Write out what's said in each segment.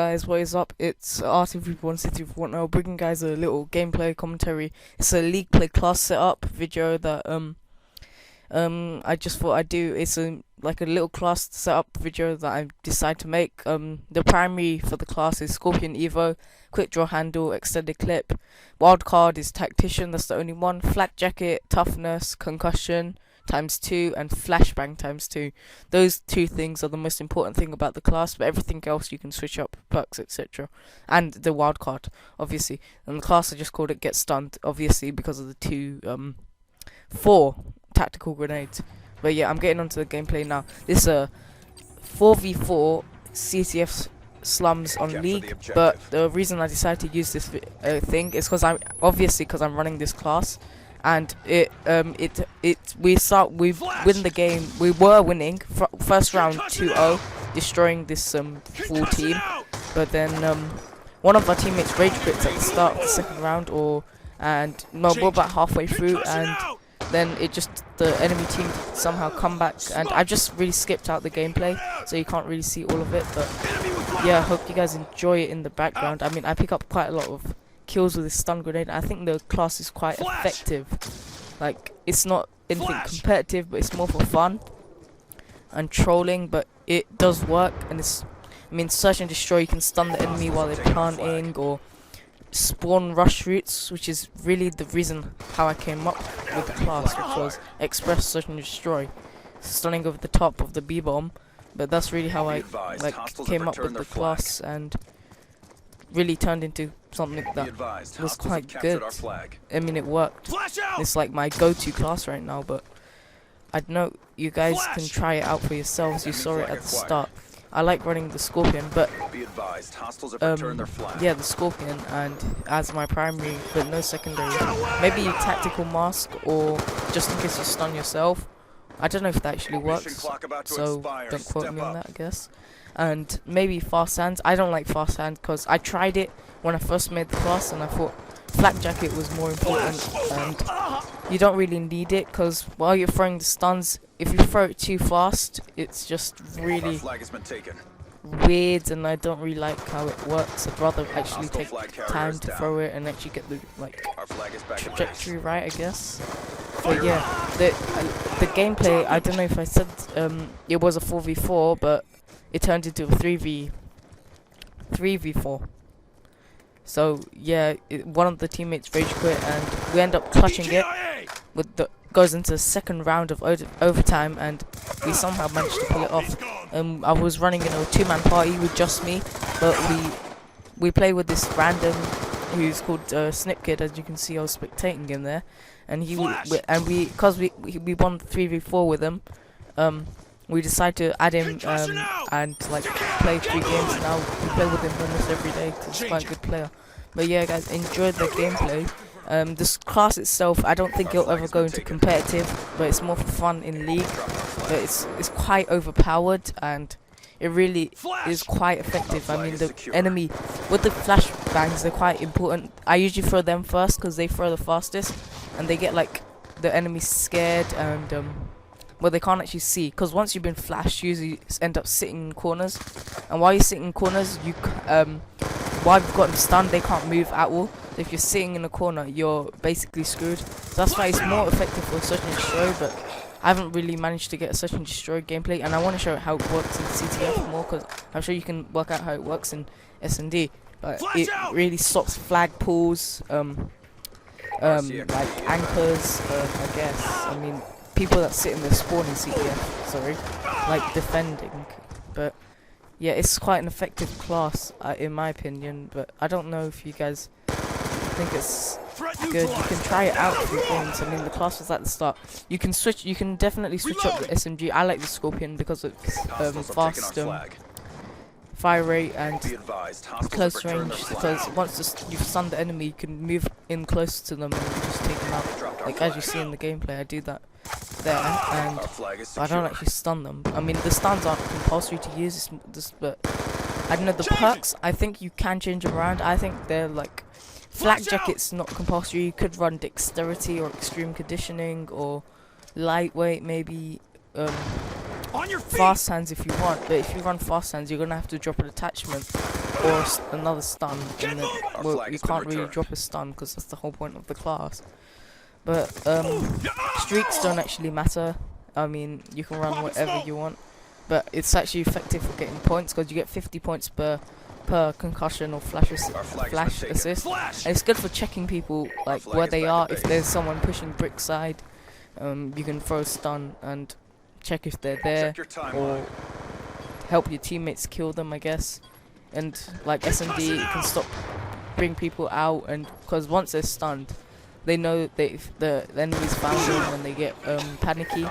guys, what is up? It's RTV1 bringing guys a little gameplay commentary. It's a league play class setup video that I just thought I'd do. It's like a little class setup video that I decided to make. The primary for the class is Skorpion Evo, Quickdraw handle, extended clip. Wildcard is Tactician, that's the only one. Flak Jacket, Toughness, Concussion ×2, and Flashbang ×2. Those two things are the most important thing about the class, but everything else you can switch up, perks, etc. And the wildcard, obviously. And the class I just called it GetStuned, obviously, because of the 4 tactical grenades. But yeah, I'm getting onto the gameplay now. This is a 4v4 CTF Slums on League, but the reason I decided to use this thing is because I'm running this class. And we win the game. We were winning first round 2-0, destroying this full team. But then one of our teammates rage quits at the start of the second round, we're about halfway through, and then the enemy team somehow come back, and I just really skipped out the gameplay, so you can't really see all of it. But yeah, I hope you guys enjoy it in the background. I mean, I pick up quite a lot of kills with this stun grenade. I think the class is quite effective. Like, it's not anything competitive, but it's more for fun and trolling, but it does work. And search and destroy, you can stun the enemy while they're planting, or spawn rush routes, which is really the reason how I came up with the class, which was express, search and destroy, stunning over the top of the B-bomb. But that's really how I came up with the class, and really turned into something that was quite good. I mean, it worked. It's like my go-to class right now, but I know you guys can try it out for yourselves. You saw it at the start. I like running the Skorpion, but yeah, the Skorpion, and as my primary, but no secondary. Maybe tactical mask, or just in case you stun yourself. I don't know if that actually works, so don't quote me on that, I guess. And maybe fast hands. I don't like fast hands because I tried it when I first made the class, and I thought Flak Jacket was more important, and you don't really need it, because while you're throwing the stuns, if you throw it too fast, it's just really weird, and I don't really like how it works. I'd rather actually take time to throw it and actually get the trajectory right, I guess. But yeah, the gameplay, I don't know if I said it was a 4v4, but it turned into a 3v4. So yeah, one of the teammates rage quit, and we end up clutching it. Goes into the second round of overtime, and we somehow managed to pull it off. I was running in a 2-man party with just me, but we play with this random who's called Snip Kid. As you can see, I was spectating him there, and because we won 3v4 with him. We decided to add him and play 3 games now. We play with him almost every day because he's quite a good player. But yeah, guys, enjoyed the gameplay. This class itself, I don't think it'll ever go into competitive, but it's more for fun in league. But it's quite overpowered, and it really is quite effective. I mean, the enemy with the flashbangs, they're quite important. I usually throw them first because they throw the fastest, and they get the enemy scared, and well, they can't actually see, because once you've been flashed, you usually end up sitting in corners, and while you're sitting in corners, while you've got them stunned, they can't move at all. So if you're sitting in a corner, you're basically screwed. So that's why it's more effective for search and destroy, but I haven't really managed to get a search and destroy gameplay, and I want to show how it works in CTF more, because I'm sure you can work out how it works in S&D. But it really stops flag pulls, like anchors, I guess. I mean, people that sit in the spawn in CTF, sorry, like defending. But yeah, it's quite an effective class in my opinion, but I don't know if you guys think it's good. You can try it out for your games. I mean, the class was at the start. You can definitely switch up the SMG. I like the Skorpion because it's fast fire rate and close range, because once you've stunned the enemy, you can move in close to them and just take them out. Like as you see in the gameplay, I do that there, and I don't actually stun them. I mean, the stuns aren't compulsory to use this, but I don't know, the perks, I think you can change them around. I think they're like, Flak Jacket's not compulsory. You could run dexterity or extreme conditioning or lightweight, maybe fast hands if you want, but if you run fast hands, you're gonna have to drop an attachment. or another stun, and then, Our well, flag you has been can't really returned. drop a stun because that's the whole point of the class. But streaks don't actually matter. I mean, you can run whatever you want, but it's actually effective for getting points because you get 50 points per concussion or flash assist, and it's good for checking people like where they are. If there's someone pushing brick side, you can throw a stun and check if they're there, or help your teammates kill them, I guess. And like S&D, it can bring people out, and because once they're stunned, they know that if the enemy's found them and they get panicky.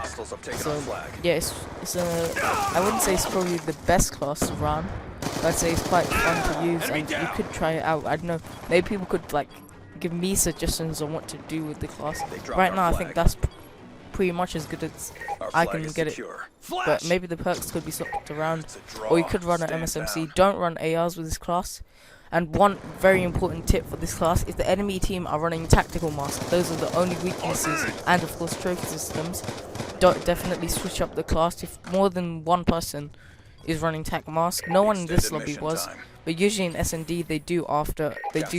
So yeah, it's I wouldn't say it's probably the best class to run, but I'd say it's quite fun to use, and you could try it out. I don't know, maybe people could like give me suggestions on what to do with the class. Right now I think that's pretty much as good as I can get it, but maybe the perks could be swapped around, or you could run an MSMC. Don't run ARs with this class. And one very important tip for this class: if the enemy team are running tactical masks, those are the only weaknesses, and of course trophy systems, definitely switch up the class. If more than one person is running tac mask, no one in this lobby was, but usually in S&D they do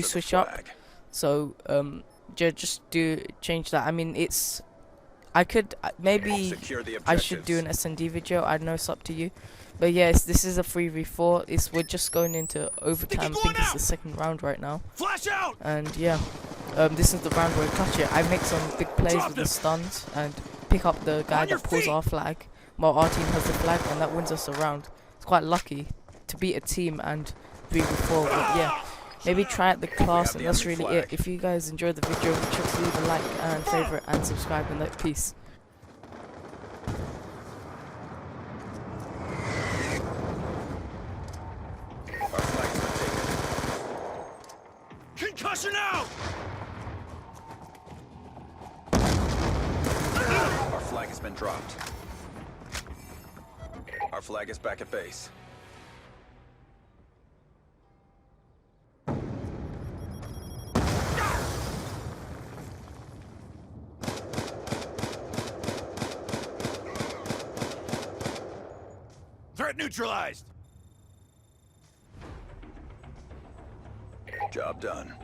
switch up. So just change that. I mean, maybe I should do an S&D video. I know it's up to you. But yes, this is a 3v4. We're just going into overtime. I think it's the second round right now. And yeah, this is the round where I clutch it. I make some big plays with the stuns and pick up the guy that pulls our flag while our team has the flag, and that wins us a round. It's quite lucky to beat a team and 3v4. But yeah, maybe try out the class, and that's really it. If you guys enjoyed the video, make sure to leave a like and favorite and subscribe, and peace. Concussion out! Our flag has been dropped. Our flag is back at base. Threat neutralized! Job done.